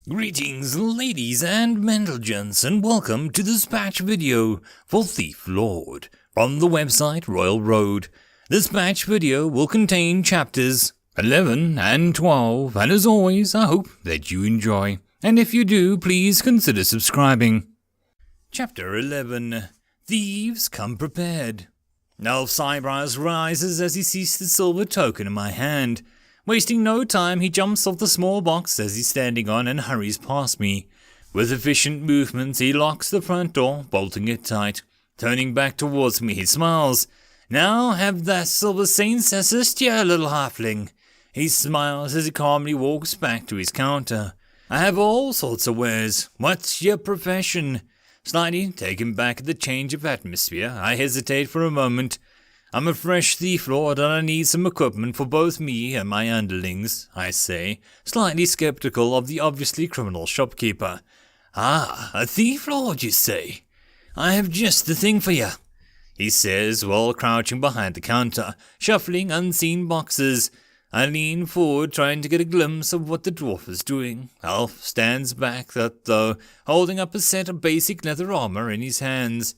Greetings ladies and gents, and welcome to this patch video for Thief Lord from the website Royal Road. This patch video will contain chapters 11 and 12, and as always I hope that you enjoy, and if you do please consider subscribing. Chapter 11. Thieves Come Prepared. Elf's eyebrows rises as he sees the silver token in my hand. Wasting no time, he jumps off the small box as he's standing on and hurries past me. With efficient movements, he locks the front door, bolting it tight. Turning back towards me, he smiles. "Now have the silver saints assist you, little halfling." He smiles as he calmly walks back to his counter. "I have all sorts of wares. What's your profession?" Slightly taken back at the change of atmosphere, I hesitate for a moment. "I'm a fresh thief lord and I need some equipment for both me and my underlings," I say, slightly skeptical of the obviously criminal shopkeeper. "Ah, a thief lord, you say? I have just the thing for you," he says while crouching behind the counter, shuffling unseen boxes. I lean forward, trying to get a glimpse of what the dwarf is doing. Elf stands back, though, holding up a set of basic leather armor in his hands.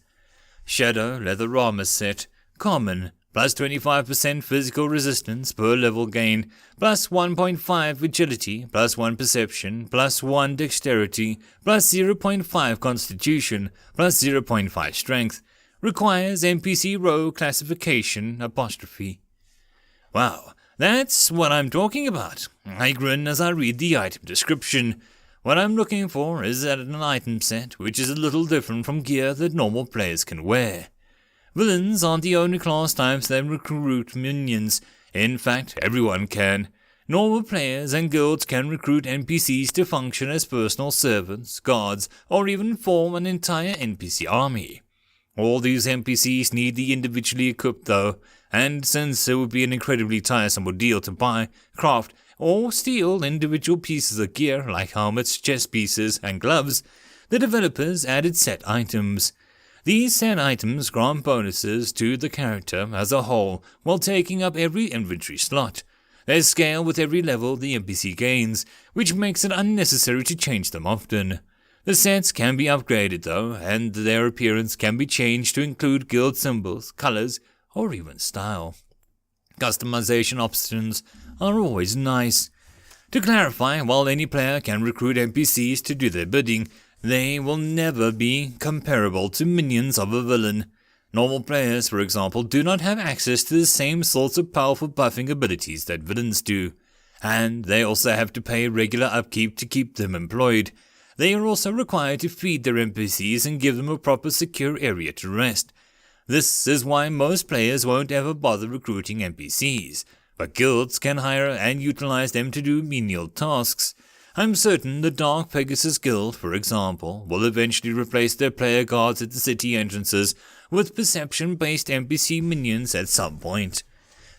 Shadow leather armor set. Common, plus 25% physical resistance per level gain, plus 1.5 agility, plus 1 perception, plus 1 dexterity, plus 0.5 constitution, plus 0.5 strength. Requires NPC row classification apostrophe. Wow, that's what I'm talking about. I grin as I read the item description. What I'm looking for is an item set which is a little different from gear that normal players can wear. Villains aren't the only class types that recruit minions. In fact, everyone can. Normal players and guilds can recruit NPCs to function as personal servants, guards, or even form an entire NPC army. All these NPCs need the individually equipped though, and since it would be an incredibly tiresome ordeal to buy, craft, or steal individual pieces of gear like helmets, chest pieces, and gloves, the developers added set items. These set items grant bonuses to the character as a whole while taking up every inventory slot. They scale with every level the NPC gains, which makes it unnecessary to change them often. The sets can be upgraded though, and their appearance can be changed to include guild symbols, colors, or even style. Customization options are always nice. To clarify, while any player can recruit NPCs to do their bidding, they will never be comparable to minions of a villain. Normal players, for example, do not have access to the same sorts of powerful buffing abilities that villains do, and they also have to pay regular upkeep to keep them employed. They are also required to feed their NPCs and give them a proper secure area to rest. This is why most players won't ever bother recruiting NPCs, but guilds can hire and utilize them to do menial tasks. I'm certain the Dark Pegasus Guild, for example, will eventually replace their player guards at the city entrances with perception-based NPC minions at some point.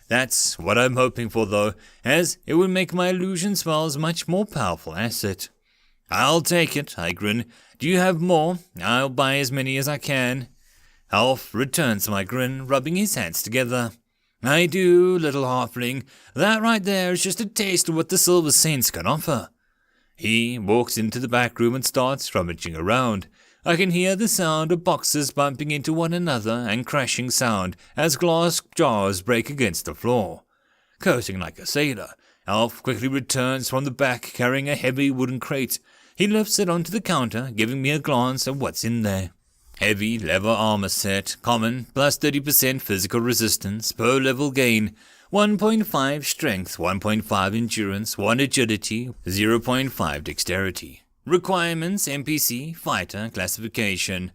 That's what I'm hoping for though, as it would make my illusion spells much more powerful asset. "I'll take it," I grin. "Do you have more? I'll buy as many as I can." Elf returns my grin, rubbing his hands together. "I do, little halfling. That right there is just a taste of what the Silver Saints can offer." He walks into the back room and starts rummaging around. I can hear the sound of boxes bumping into one another and crashing sound as glass jars break against the floor. Cursing like a sailor, Elf quickly returns from the back carrying a heavy wooden crate. He lifts it onto the counter, giving me a glance at what's in there. Heavy leather armor set, common, plus 30% physical resistance per level gain, 1.5 strength, 1.5 endurance, 1 agility, 0.5 dexterity. Requirements: NPC, fighter, classification.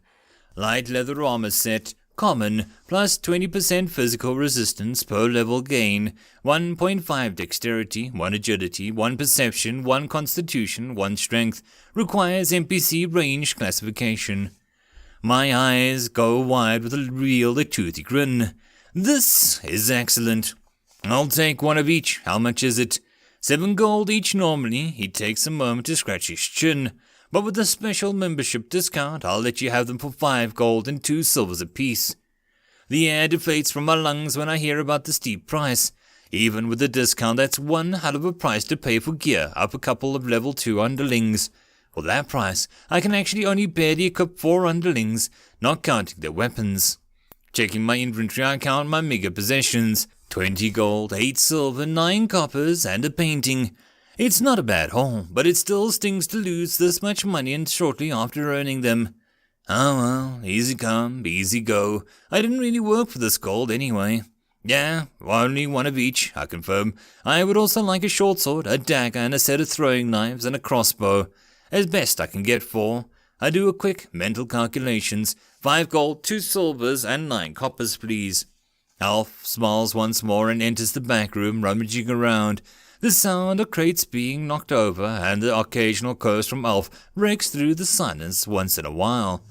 Light leather armor set, common, plus 20% physical resistance per level gain, 1.5 dexterity, 1 agility, 1 perception, 1 constitution, 1 strength. Requires NPC range classification. My eyes go wide with a real toothy grin. This is excellent. I'll take one of each. How much is it? 7 gold each normally. He takes a moment to scratch his chin. But with a special membership discount, I'll let you have them for 5 gold and 2 silvers apiece. The air deflates from my lungs when I hear about the steep price. Even with the discount, that's one hell of a price to pay for gear up a couple of level 2 underlings. For that price, I can actually only barely equip 4 underlings, not counting their weapons. Checking my inventory, I count my meager possessions. 20 gold, 8 silver, 9 coppers, and a painting. It's not a bad haul, but it still stings to lose this much money and shortly after earning them. Oh well, easy come, easy go. I didn't really work for this gold anyway. Yeah, only one of each, I confirm. I would also like a short sword, a dagger, and a set of throwing knives, and a crossbow. As best I can get for. I do a quick mental calculations. 5 gold, 2 silvers, and 9 coppers, please. Alf smiles once more and enters the back room, rummaging around. The sound of crates being knocked over and the occasional curse from Alf breaks through the silence once in a while.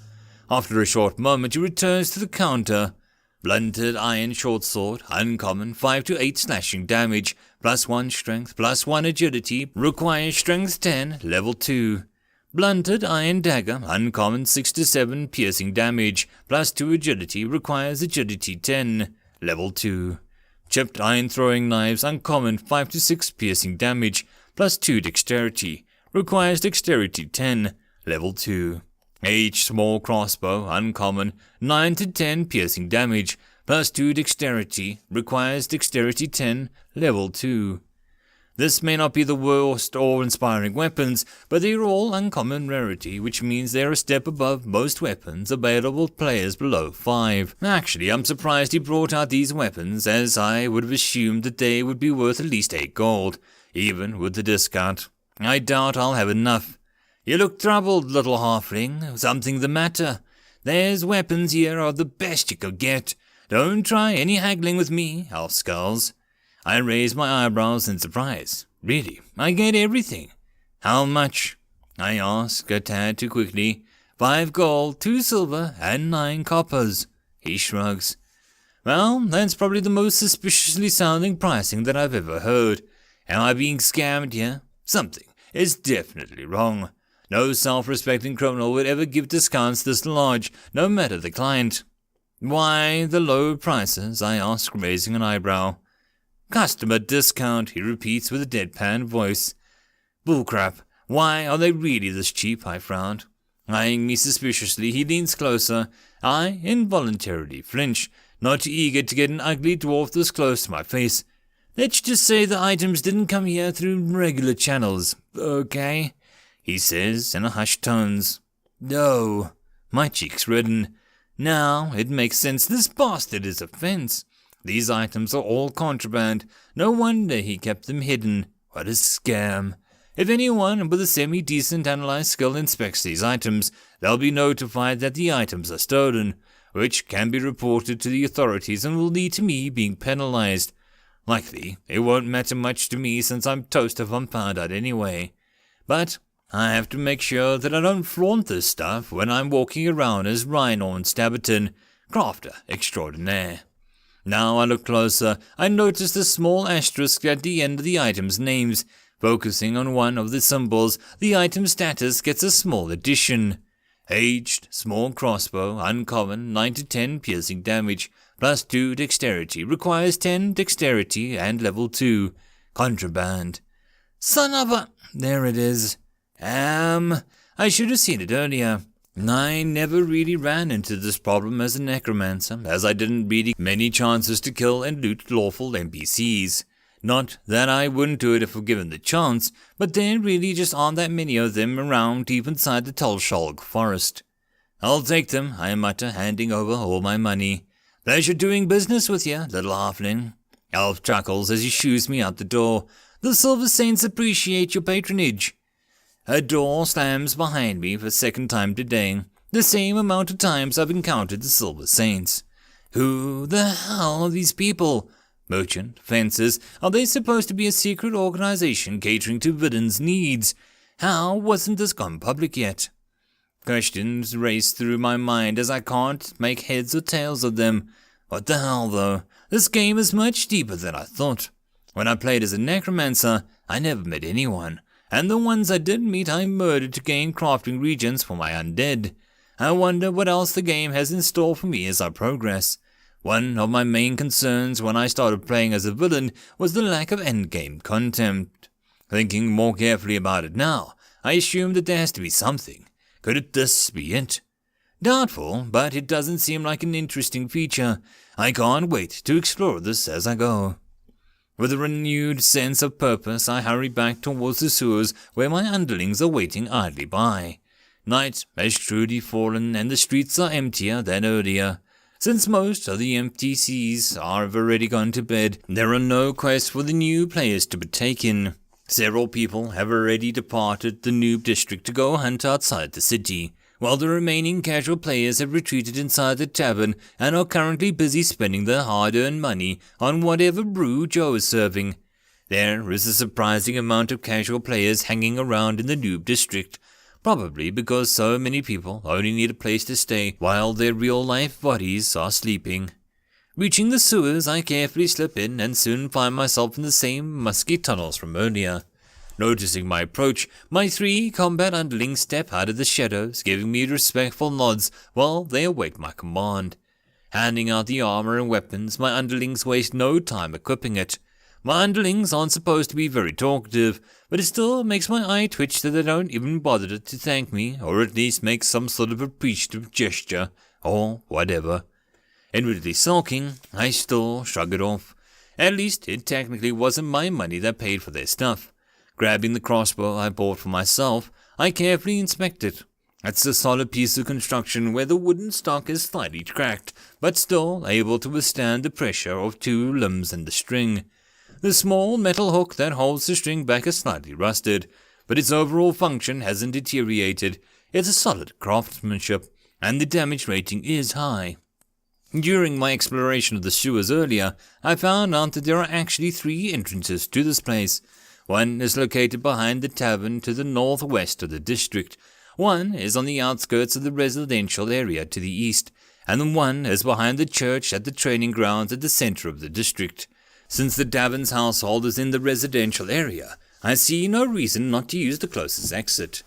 After a short moment, he returns to the counter. Blunted iron short sword, uncommon, 5 to 8 slashing damage, +1 strength, +1 agility, requires strength 10, level 2. Blunted iron dagger, uncommon, 6 to 7 piercing damage, +2 agility, requires agility 10, level 2. Chipped iron throwing knives, uncommon, 5 to 6 piercing damage, +2 dexterity, requires dexterity 10, level 2. H small crossbow, uncommon, 9 to 10 piercing damage, +2 dexterity, requires dexterity 10, level 2. This may not be the worst or inspiring weapons, but they are all uncommon rarity, which means they are a step above most weapons available to players below 5. Actually, I'm surprised he brought out these weapons, as I would have assumed that they would be worth at least 8 gold, even with the discount. I doubt I'll have enough. You look troubled, little halfling. Something the matter? There's weapons here are the best you could get. Don't try any haggling with me, Alf skulls. I raise my eyebrows in surprise. Really, I get everything. How much? I ask, a tad too quickly. 5 gold, 2 silver, and 9 coppers. He shrugs. Well, that's probably the most suspiciously sounding pricing that I've ever heard. Am I being scammed here? Something is definitely wrong. No self-respecting criminal would ever give discounts this large, no matter the client. Why the low prices? I ask, raising an eyebrow. Customer discount, he repeats with a deadpan voice. Bullcrap. Why are they really this cheap? I frowned. Eyeing me suspiciously, he leans closer. I involuntarily flinch, not too eager to get an ugly dwarf this close to my face. Let's just say the items didn't come here through regular channels, okay? He says in a hushed tones. No. My cheeks redden. Now it makes sense. This bastard is a fence. These items are all contraband. No wonder he kept them hidden. What a scam. If anyone with a semi-decent analyze skill inspects these items, they'll be notified that the items are stolen, which can be reported to the authorities and will lead to me being penalized. Likely, it won't matter much to me since I'm toast if I'm found out anyway. But I have to make sure that I don't flaunt this stuff when I'm walking around as Rhinehorn Stabberton, crafter extraordinaire. Now I look closer, I notice the small asterisk at the end of the item's names. Focusing on one of the symbols, the item status gets a small addition. Aged, small crossbow, uncommon, 9 to 10 piercing damage, +2 dexterity, requires 10 dexterity and level 2. Contraband. Son of a... There it is. I should have seen it earlier. I never really ran into this problem as a necromancer, as I didn't really get many chances to kill and loot lawful NPCs. Not that I wouldn't do it if given the chance, but there really just aren't that many of them around deep inside the Tulshulg forest. I'll take them, I mutter, handing over all my money. Pleasure doing business with you, little halfling. Alf chuckles as he shoos me out the door. The Silver Saints appreciate your patronage. A door slams behind me for a second time today, the same amount of times I've encountered the Silver Saints. Who the hell are these people? Merchant, fencers, are they supposed to be a secret organization catering to villains' needs? How wasn't this gone public yet? Questions race through my mind as I can't make heads or tails of them. What the hell, though? This game is much deeper than I thought. When I played as a necromancer, I never met anyone. And the ones I did meet I murdered to gain crafting regions for my undead. I wonder what else the game has in store for me as I progress. One of my main concerns when I started playing as a villain was the lack of endgame content. Thinking more carefully about it now, I assume that there has to be something. Could this be it? Doubtful, but it doesn't seem like an interesting feature. I can't wait to explore this as I go. With a renewed sense of purpose, I hurry back towards the sewers where my underlings are waiting idly by. Night has truly fallen and the streets are emptier than earlier. Since most of the NPCs have already gone to bed, there are no quests for the new players to partake in. Several people have already departed the noob district to go hunt outside the city, while the remaining casual players have retreated inside the tavern and are currently busy spending their hard-earned money on whatever brew Joe is serving. There is a surprising amount of casual players hanging around in the noob district, probably because so many people only need a place to stay while their real-life bodies are sleeping. Reaching the sewers, I carefully slip in and soon find myself in the same musky tunnels from earlier. Noticing my approach, my 3 combat underlings step out of the shadows, giving me respectful nods while they await my command. Handing out the armor and weapons, my underlings waste no time equipping it. My underlings aren't supposed to be very talkative, but it still makes my eye twitch that they don't even bother to thank me, or at least make some sort of appreciative gesture, or whatever. Inwardly sulking, I still shrug it off. At least it technically wasn't my money that paid for their stuff. Grabbing the crossbow I bought for myself, I carefully inspect it. It's a solid piece of construction where the wooden stock is slightly cracked, but still able to withstand the pressure of 2 limbs and the string. The small metal hook that holds the string back is slightly rusted, but its overall function hasn't deteriorated. It's a solid craftsmanship, and the damage rating is high. During my exploration of the sewers earlier, I found out that there are actually 3 entrances to this place. One is located behind the tavern to the northwest of the district. One is on the outskirts of the residential area to the east, and the one is behind the church at the training grounds at the center of the district. Since the Davens household is in the residential area, I see no reason not to use the closest exit.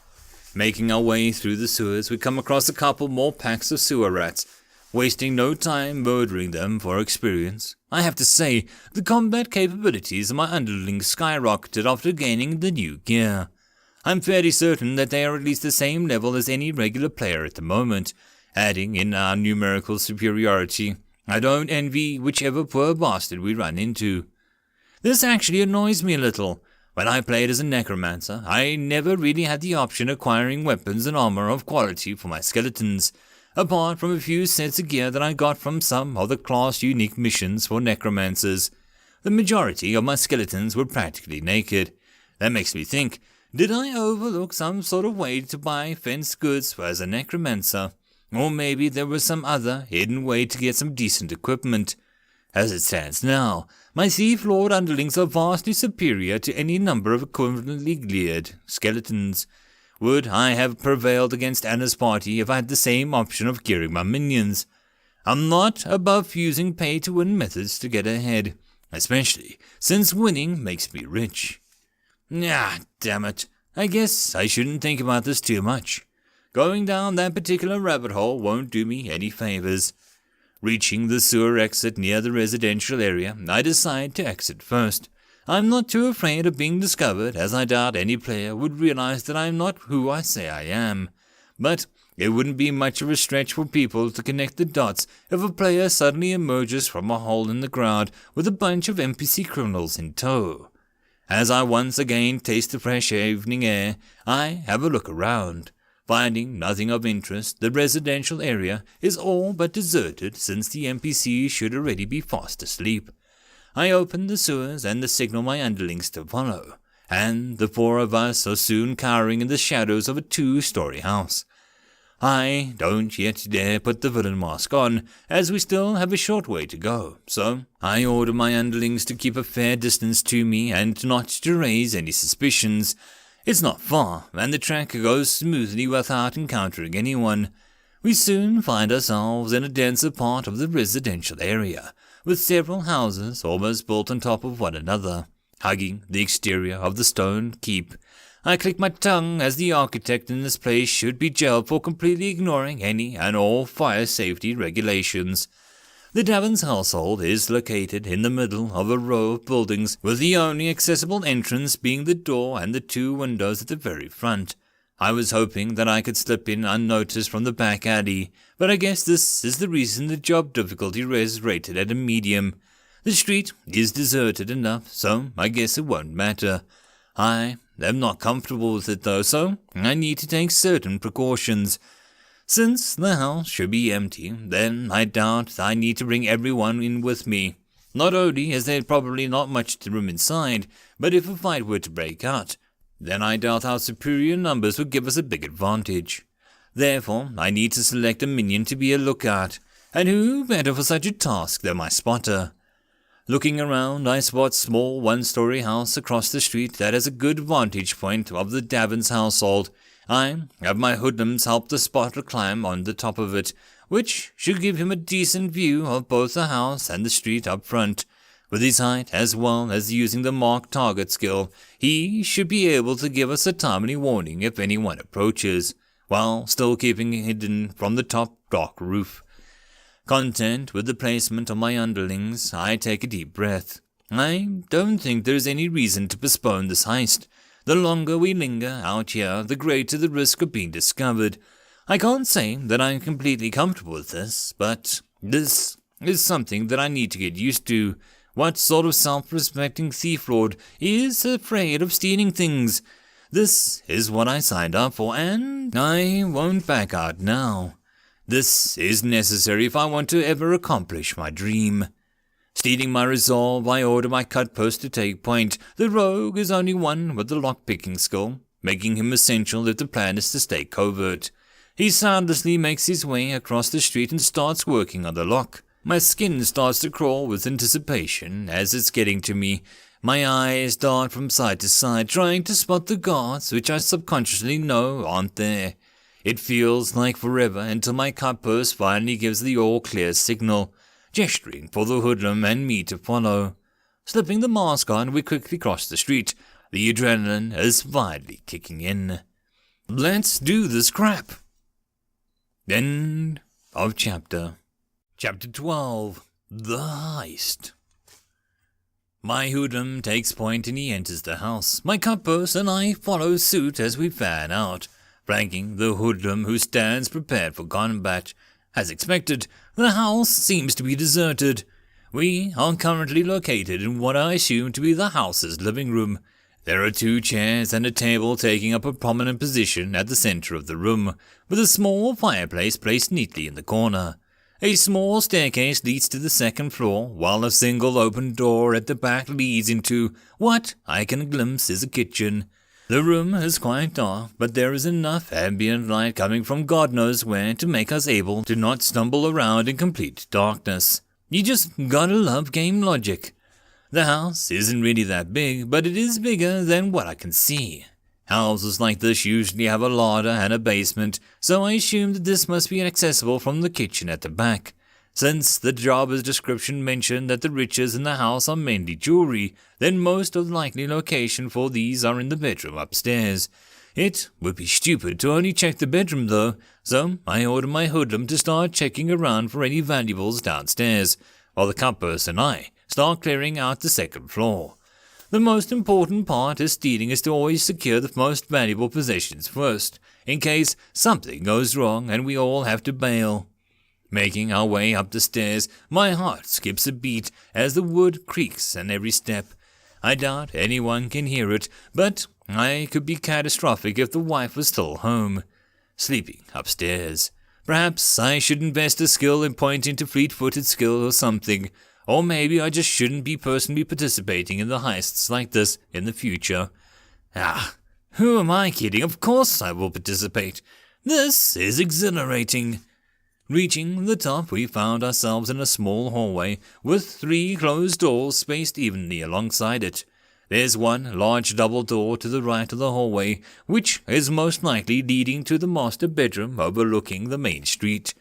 Making our way through the sewers, we come across a couple more packs of sewer rats, wasting no time murdering them for experience. I have to say, the combat capabilities of my underlings skyrocketed after gaining the new gear. I'm fairly certain that they are at least the same level as any regular player at the moment, adding in our numerical superiority. I don't envy whichever poor bastard we run into. This actually annoys me a little. When I played as a necromancer, I never really had the option of acquiring weapons and armor of quality for my skeletons, apart from a few sets of gear that I got from some of the class-unique missions for necromancers. The majority of my skeletons were practically naked. That makes me think, did I overlook some sort of way to buy fenced goods as a necromancer? Or maybe there was some other hidden way to get some decent equipment. As it stands now, my Thief Lord underlings are vastly superior to any number of equivalently geared skeletons. Would I have prevailed against Anna's party if I had the same option of gearing my minions? I'm not above using pay-to-win methods to get ahead, especially since winning makes me rich. Damn it. I guess I shouldn't think about this too much. Going down that particular rabbit hole won't do me any favors. Reaching the sewer exit near the residential area, I decide to exit first. I'm not too afraid of being discovered, as I doubt any player would realize that I'm not who I say I am. But it wouldn't be much of a stretch for people to connect the dots if a player suddenly emerges from a hole in the ground with a bunch of NPC criminals in tow. As I once again taste the fresh evening air, I have a look around. Finding nothing of interest, the residential area is all but deserted since the NPCs should already be fast asleep. I open the sewers and signal my underlings to follow, and the 4 of us are soon cowering in the shadows of a 2-story house. I don't yet dare put the villain mask on, as we still have a short way to go, so I order my underlings to keep a fair distance to me and not to raise any suspicions. It's not far, and the track goes smoothly without encountering anyone. We soon find ourselves in a denser part of the residential area, with several houses almost built on top of one another, hugging the exterior of the stone keep. I click my tongue as the architect in this place should be jailed for completely ignoring any and all fire safety regulations. The Davens household is located in the middle of a row of buildings, with the only accessible entrance being the door and the 2 windows at the very front. I was hoping that I could slip in unnoticed from the back alley, but I guess this is the reason the job difficulty is rated at a medium. The street is deserted enough, so I guess it won't matter. I am not comfortable with it though, so I need to take certain precautions. Since the house should be empty, then I doubt I need to bring everyone in with me. Not only is there probably not much room inside, but if a fight were to break out, then I doubt our superior numbers would give us a big advantage. Therefore, I need to select a minion to be a lookout, and who better for such a task than my spotter? Looking around, I spot a small one-story house across the street that has a good vantage point of the Davens household. I have my hoodlums help the spotter climb on the top of it, which should give him a decent view of both the house and the street up front. With his height, as well as using the mark target skill, he should be able to give us a timely warning if anyone approaches, while still keeping hidden from the top dark roof. Content with the placement of my underlings, I take a deep breath. I don't think there is any reason to postpone this heist. The longer we linger out here, the greater the risk of being discovered. I can't say that I'm completely comfortable with this, but this is something that I need to get used to. What sort of self-respecting thief lord is afraid of stealing things? This is what I signed up for, and I won't back out now. This is necessary if I want to ever accomplish my dream. Stealing my resolve, I order my cut post to take point. The rogue is only one with the lock-picking skill, making him essential if the plan is to stay covert. He soundlessly makes his way across the street and starts working on the lock. My skin starts to crawl with anticipation as it's getting to me. My eyes dart from side to side, trying to spot the guards, which I subconsciously know aren't there. It feels like forever until my cut post finally gives the all-clear signal, gesturing for the hoodlum and me to follow. Slipping the mask on, we quickly cross the street. The adrenaline is finally kicking in. Let's do this crap. End of chapter. Chapter 12. The Heist. My hoodlum takes point and he enters the house. My cut post and I follow suit as we fan out, flanking the hoodlum who stands prepared for combat. As expected, the house seems to be deserted. We are currently located in what I assume to be the house's living room. There are 2 chairs and a table taking up a prominent position at the center of the room, with a small fireplace placed neatly in the corner. A small staircase leads to the second floor, while a single open door at the back leads into what I can glimpse is a kitchen. The room is quite dark, but there is enough ambient light coming from God knows where to make us able to not stumble around in complete darkness. You just gotta love game logic. The house isn't really that big, but it is bigger than what I can see. Houses like this usually have a larder and a basement, so I assume that this must be accessible from the kitchen at the back. Since the jobber's description mentioned that the riches in the house are mainly jewelry, then most of the likely location for these are in the bedroom upstairs. It would be stupid to only check the bedroom though, so I order my hoodlum to start checking around for any valuables downstairs, while the cutpurse and I start clearing out the second floor. The most important part of stealing is to always secure the most valuable possessions first, in case something goes wrong and we all have to bail. Making our way up the stairs, my heart skips a beat as the wood creaks at every step. I doubt anyone can hear it, but I could be catastrophic if the wife was still home, sleeping upstairs. Perhaps I should invest a skill in pointing to fleet-footed skill or something. Or maybe I just shouldn't be personally participating in the heists like this in the future. Who am I kidding? Of course I will participate. This is exhilarating. Reaching the top, we found ourselves in a small hallway with 3 closed doors spaced evenly alongside it. There's one large double door to the right of the hallway, which is most likely leading to the master bedroom overlooking the main street.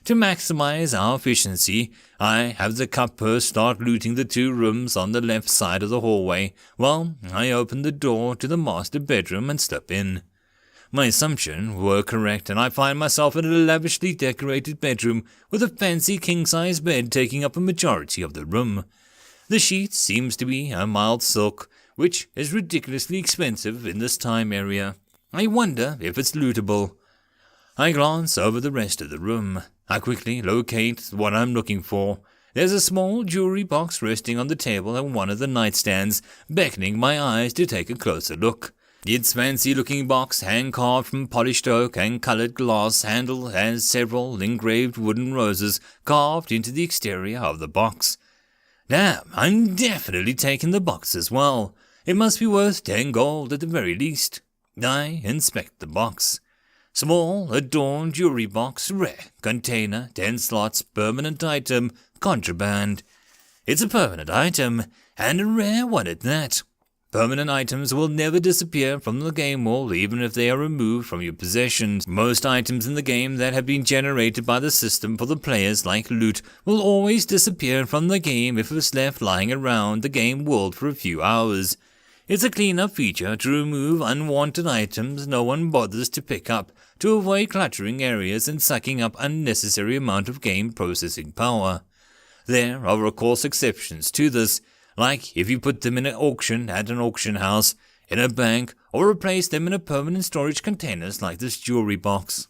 To maximize our efficiency, I have the cutpurse start looting the 2 rooms on the left side of the hallway, while I open the door to the master bedroom and step in. My assumptions were correct, and I find myself in a lavishly decorated bedroom with a fancy king-size bed taking up a majority of the room. The sheet seems to be a mild silk, which is ridiculously expensive in this time area. I wonder if it's lootable. I glance over the rest of the room. I quickly locate what I'm looking for. There's a small jewelry box resting on the table at one of the nightstands, beckoning my eyes to take a closer look. Its fancy-looking box, hand-carved from polished oak and coloured glass handle, has several engraved wooden roses carved into the exterior of the box. Damn, I'm definitely taking the box as well. It must be worth 10 gold at the very least. I inspect the box. Small, adorned jewelry box, rare, container, 10 slots, permanent item, contraband. It's a permanent item, and a rare one at that. Permanent items will never disappear from the game world even if they are removed from your possessions. Most items in the game that have been generated by the system for the players, like loot, will always disappear from the game if it's left lying around the game world for a few hours. It's a cleanup feature to remove unwanted items no one bothers to pick up, to avoid cluttering areas and sucking up unnecessary amount of game processing power. There are of course exceptions to this, like if you put them in an auction at an auction house, in a bank, or replace them in a permanent storage containers like this jewelry box.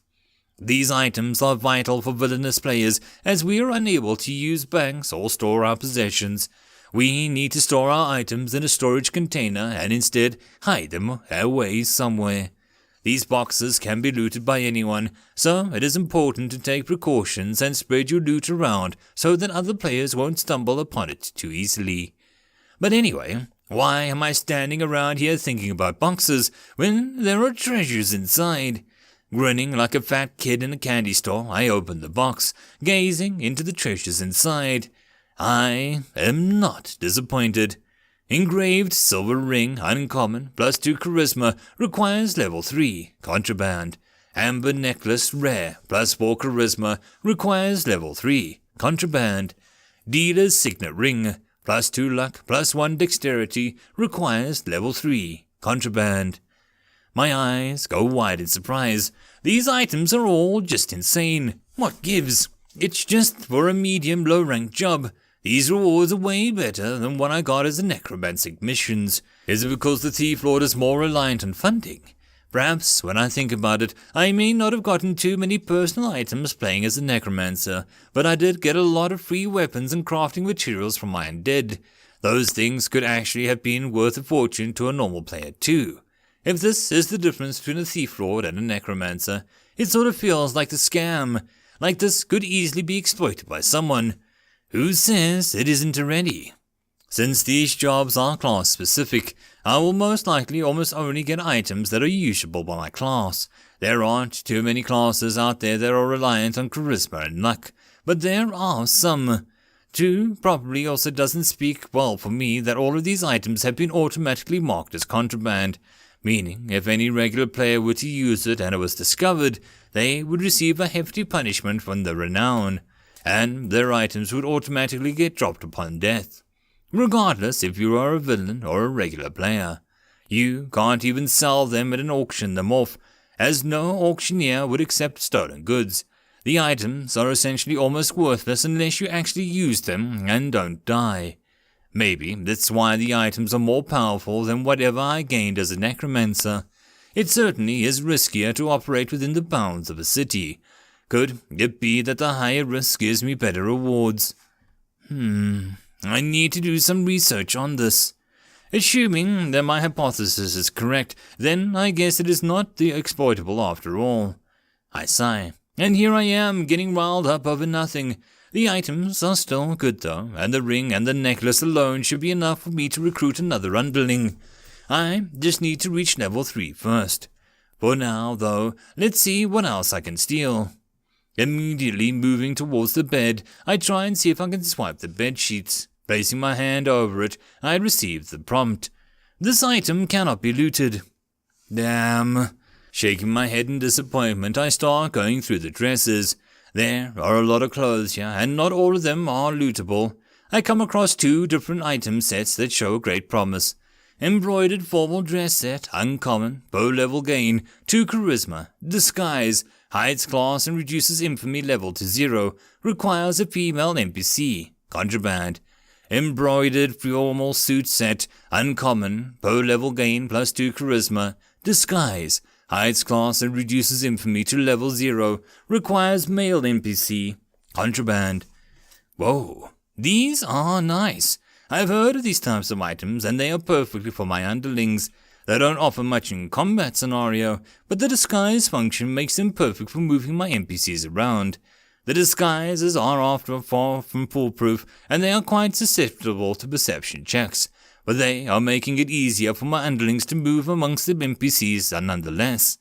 These items are vital for villainous players as we are unable to use banks or store our possessions. We need to store our items in a storage container and instead hide them away somewhere. These boxes can be looted by anyone, so it is important to take precautions and spread your loot around so that other players won't stumble upon it too easily. But anyway, why am I standing around here thinking about boxes when there are treasures inside? Grinning like a fat kid in a candy store, I open the box, gazing into the treasures inside. I am not disappointed. Engraved silver ring, uncommon, +2 charisma, requires level 3, contraband. Amber necklace, rare, +4 charisma, requires level 3, contraband. Dealer's signet ring, +2 luck, +1 dexterity, requires level 3, contraband. My eyes go wide in surprise. These items are all just insane. What gives? It's just for a medium low-ranked job. These rewards are way better than what I got as a necromantic missions. Is it because the Thief Lord is more reliant on funding? Perhaps, when I think about it, I may not have gotten too many personal items playing as a necromancer, but I did get a lot of free weapons and crafting materials from my undead. Those things could actually have been worth a fortune to a normal player too. If this is the difference between a Thief Lord and a necromancer, it sort of feels like the scam, like this could easily be exploited by someone. Who says it isn't already? Since these jobs are class-specific, I will most likely almost only get items that are usable by my class. There aren't too many classes out there that are reliant on charisma and luck, but there are some. Two, probably also doesn't speak well for me that all of these items have been automatically marked as contraband, meaning if any regular player were to use it and it was discovered, they would receive a hefty punishment from the renown, and their items would automatically get dropped upon death. Regardless if you are a villain or a regular player, you can't even sell them at an auction them off, as no auctioneer would accept stolen goods. The items are essentially almost worthless unless you actually use them and don't die. Maybe that's why the items are more powerful than whatever I gained as a necromancer. It certainly is riskier to operate within the bounds of a city. Could it be that the higher risk gives me better rewards? I need to do some research on this. Assuming that my hypothesis is correct, then I guess it is not the exploitable after all. I sigh, and here I am getting riled up over nothing. The items are still good though, and the ring and the necklace alone should be enough for me to recruit another underling. I just need to reach level 3 first. For now, though, let's see what else I can steal. Immediately moving towards the bed, I try and see if I can swipe the bed sheets. Placing my hand over it, I receive the prompt. This item cannot be looted. Damn. Shaking my head in disappointment, I start going through the dresses. There are a lot of clothes here, and not all of them are lootable. I come across 2 different item sets that show great promise. Embroidered formal dress set, uncommon, bow level gain, 2 charisma, disguise, hides class and reduces infamy level to 0, requires a female NPC, contraband. Embroidered formal suit set, uncommon, bow level gain +2 charisma, disguise, Hides class and reduces infamy to level 0. Requires male NPC. Contraband. Whoa, these are nice. I've heard of these types of items, and they are perfectly for my underlings. They don't offer much in combat scenario, but the disguise function makes them perfect for moving my NPCs around. The disguises are often far from foolproof, and they are quite susceptible to perception checks, but they are making it easier for my underlings to move amongst the NPCs nonetheless.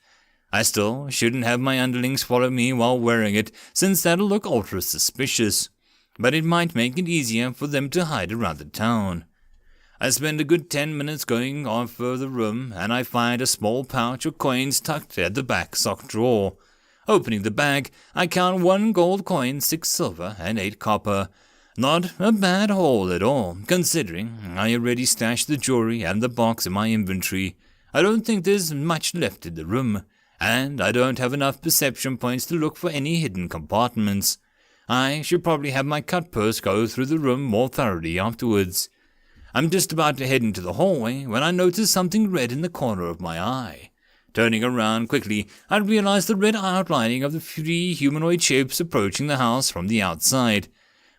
I still shouldn't have my underlings follow me while wearing it, since that'll look ultra suspicious, but it might make it easier for them to hide around the town. I spend a good 10 minutes going off for the room, and I find a small pouch of coins tucked at the back sock drawer. Opening the bag, I count 1 gold coin, 6 silver, and 8 copper. Not a bad haul at all, considering I already stashed the jewelry and the box in my inventory. I don't think there's much left in the room, and I don't have enough perception points to look for any hidden compartments. I should probably have my cut purse go through the room more thoroughly afterwards. I'm just about to head into the hallway when I notice something red in the corner of my eye. Turning around quickly, I realize the red outlining of the 3 humanoid shapes approaching the house from the outside.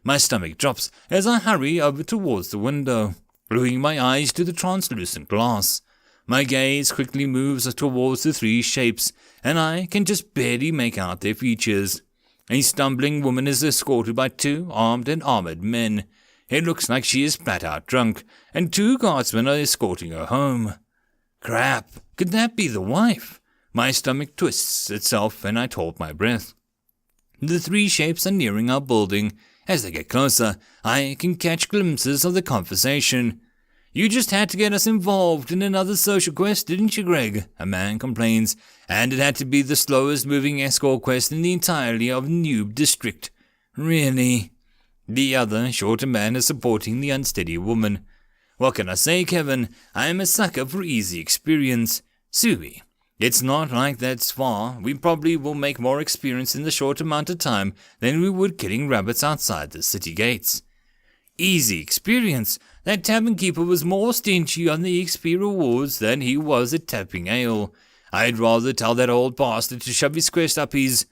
My stomach drops as I hurry over towards the window, gluing my eyes to the translucent glass. My gaze quickly moves towards the 3 shapes, and I can just barely make out their features. A stumbling woman is escorted by 2 armed and armored men. It looks like she is flat out drunk, and 2 guardsmen are escorting her home. Crap, could that be the wife? My stomach twists itself and I hold my breath. The 3 shapes are nearing our building. As they get closer, I can catch glimpses of the conversation. You just had to get us involved in another social quest, didn't you, Greg? A man complains, and it had to be the slowest moving escort quest in the entirety of Noob District. Really? The other, shorter man is supporting the unsteady woman. What can I say, Kevin? I am a sucker for easy experience. Suey, it's not like that's far. We probably will make more experience in the short amount of time than we would killing rabbits outside the city gates. Easy experience? That tavern keeper was more stingy on the XP rewards than he was at tapping ale. I'd rather tell that old bastard to shove his quest up his...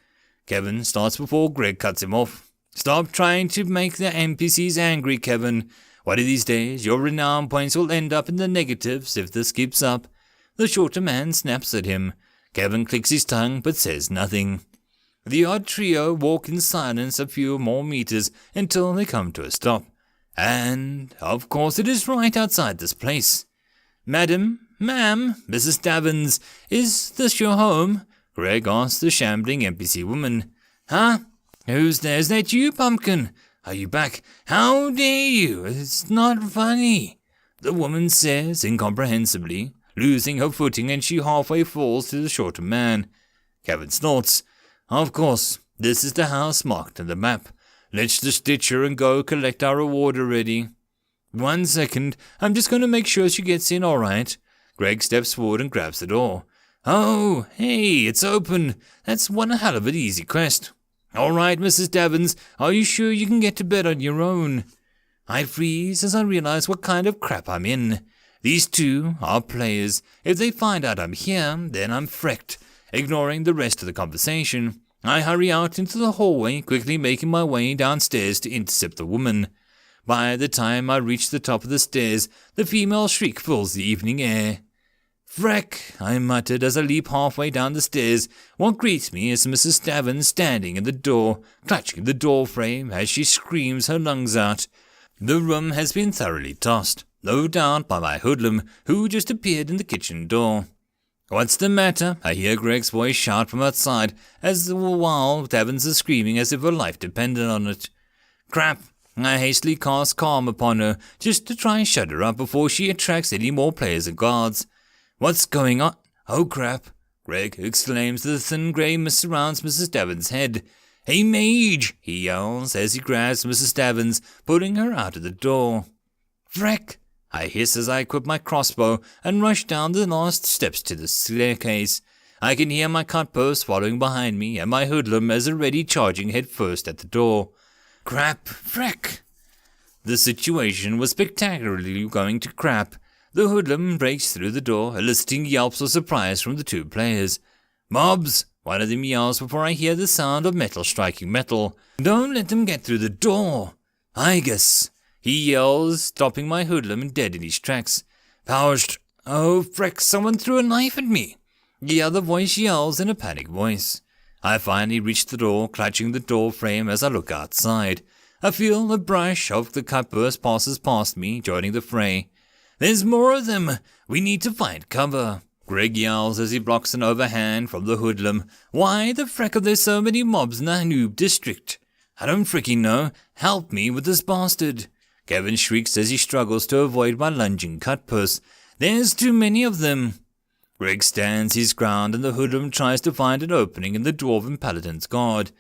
Kevin starts before Greg cuts him off. Stop trying to make the NPCs angry, Kevin. One of these days, your renown points will end up in the negatives if this keeps up. The shorter man snaps at him. Kevin clicks his tongue but says nothing. The odd trio walk in silence a few more meters until they come to a stop. And, of course, it is right outside this place. Madam, ma'am, Mrs. Davens, is this your home? Greg asks the shambling NPC woman. Huh? Who's there? Is that you, Pumpkin? Are you back? How dare you? It's not funny. The woman says incomprehensibly, losing her footing, and she halfway falls to the shorter man. Kevin snorts. Of course, this is the house marked on the map. Let's just ditch her and go collect our reward already. 1 second, I'm just going to make sure she gets in all right. Greg steps forward and grabs the door. Oh, hey, it's open. That's one hell of an easy quest. All right, Mrs. Davens, are you sure you can get to bed on your own? I freeze as I realize what kind of crap I'm in. These 2 are players. If they find out I'm here, then I'm frecked. Ignoring the rest of the conversation, I hurry out into the hallway, quickly making my way downstairs to intercept the woman. By the time I reach the top of the stairs, the female shriek fills the evening air. Freck, I muttered as I leap halfway down the stairs. What greets me is Mrs. Davens standing in the door, clutching the door frame as she screams her lungs out. The room has been thoroughly tossed, no doubt by my hoodlum, who just appeared in the kitchen door. What's the matter? I hear Greg's voice shout from outside, as while Davens is screaming as if her life depended on it. Crap! I hastily cast calm upon her, just to try and shut her up before she attracts any more players and guards. What's going on? Oh crap! Greg exclaims as the thin grey mist surrounds Mrs. Davens' head. A mage! He yells as he grabs Mrs. Davens, putting her out of the door. Freck! I hiss as I equip my crossbow and rush down the last steps to the staircase. I can hear my cutpurse following behind me, and my hoodlum is already charging head first at the door. Crap! Freck! The situation was spectacularly going to crap. The hoodlum breaks through the door, eliciting yelps of surprise from the two players. "Mobs!" one of them yells before I hear the sound of metal striking metal. "Don't let them get through the door!" "Igus!" he yells, stopping my hoodlum dead in his tracks. Oh, frick, someone threw a knife at me! The other voice yells in a panicked voice. I finally reach the door, clutching the door frame as I look outside. I feel a brush of the cutburst passes past me, joining the fray. "There's more of them! We need to find cover!" Greg yells as he blocks an overhand from the hoodlum. "Why the frick are there so many mobs in the noob district? I don't fricking know. Help me with this bastard!" Kevin shrieks as he struggles to avoid my lunging cutpurse. "There's too many of them!" Greg stands his ground and the hoodlum tries to find an opening in the dwarven paladin's guard.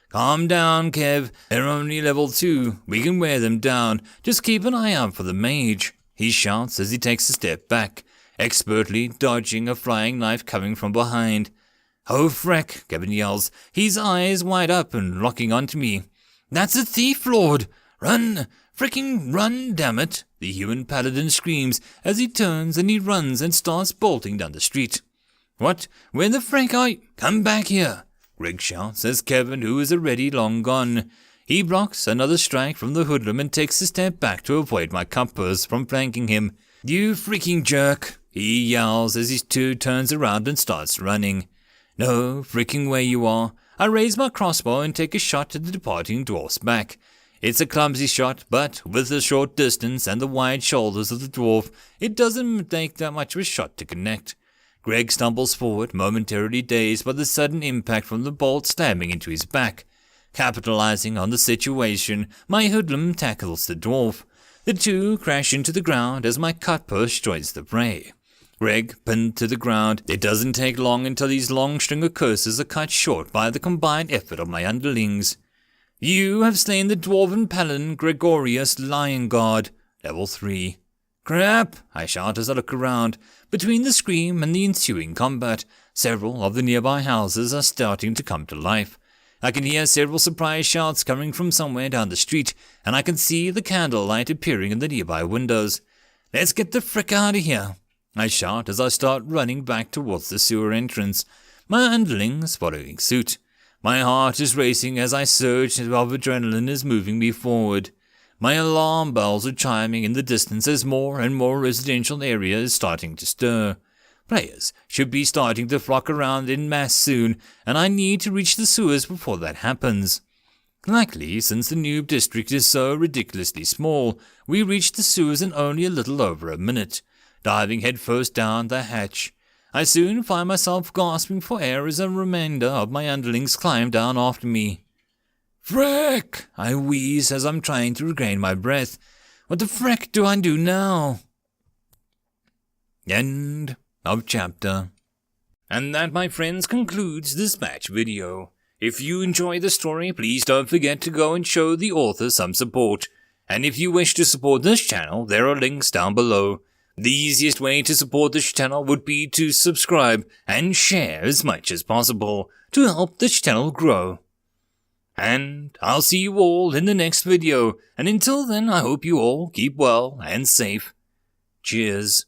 "Calm down, Kev. They're only level 2. We can wear them down. Just keep an eye out for the mage," he shouts as he takes a step back, expertly dodging a flying knife coming from behind. "Oh, frick," Kevin yells, his eyes wide up and locking onto me. "That's a thief lord! Run! Fricking run, damn it!" the human paladin screams as he turns and he runs and starts bolting down the street. "What? Where the frick are you? Come back here!" Greg shouts as Kevin, who is already long gone. He blocks another strike from the hoodlum and takes a step back to avoid my cutpurse from flanking him. "You freaking jerk!" he yells as he too turns around and starts running. "No freaking way you are." I raise my crossbow and take a shot at the departing dwarf's back. It's a clumsy shot, but with the short distance and the wide shoulders of the dwarf, it doesn't take that much of a shot to connect. Greg stumbles forward, momentarily dazed by the sudden impact from the bolt slamming into his back. Capitalizing on the situation, my hoodlum tackles the dwarf. The two crash into the ground as my cutpurse joins the fray. Greg pinned to the ground. It doesn't take long until these long string of curses are cut short by the combined effort of my underlings. "You have slain the dwarven paladin Gregorius Lion-Guard, level 3. "Crap!" I shout as I look around. Between the scream and the ensuing combat, several of the nearby houses are starting to come to life. I can hear several surprise shouts coming from somewhere down the street, and I can see the candlelight appearing in the nearby windows. "Let's get the frick out of here!" I shout as I start running back towards the sewer entrance, my underlings following suit. My heart is racing as I surge of adrenaline is moving me forward. My alarm bells are chiming in the distance as more and more residential area is starting to stir. Players should be starting to flock around in mass soon, and I need to reach the sewers before that happens. Luckily, since the noob district is so ridiculously small, we reach the sewers in only a little over a minute, diving headfirst down the hatch. I soon find myself gasping for air as a remainder of my underlings climb down after me. "Frick!" I wheeze as I'm trying to regain my breath. What the frick do I do now? End of chapter. And that, my friends, concludes this batch video. If you enjoy the story, please don't forget to go and show the author some support. And if you wish to support this channel, there are links down below. The easiest way to support this channel would be to subscribe and share as much as possible to help this channel grow. And I'll see you all in the next video, and until then I hope you all keep well and safe. Cheers.